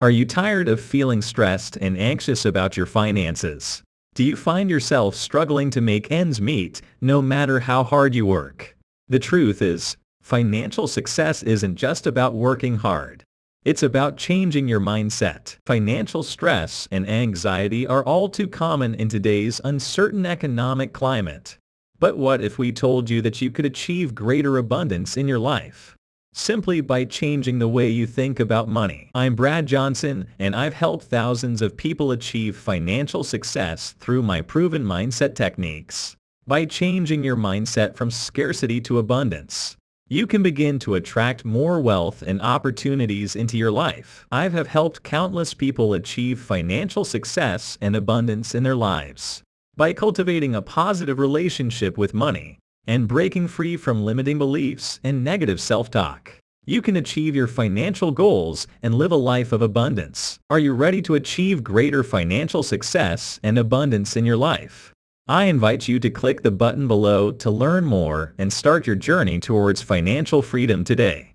Are you tired of feeling stressed and anxious about your finances? Do you find yourself struggling to make ends meet, no matter how hard you work? The truth is, financial success isn't just about working hard. It's about changing your mindset. Financial stress and anxiety are all too common in today's uncertain economic climate. But what if we told you that you could achieve greater abundance in your life simply by changing the way you think about money? I'm Brad Johnson, and I've helped thousands of people achieve financial success through my proven mindset techniques. By changing your mindset from scarcity to abundance, you can begin to attract more wealth and opportunities into your life. I have helped countless people achieve financial success and abundance in their lives by cultivating a positive relationship with money and breaking free from limiting beliefs and negative self-talk. You can achieve your financial goals and live a life of abundance. Are you ready to achieve greater financial success and abundance in your life? I invite you to click the button below to learn more and start your journey towards financial freedom today.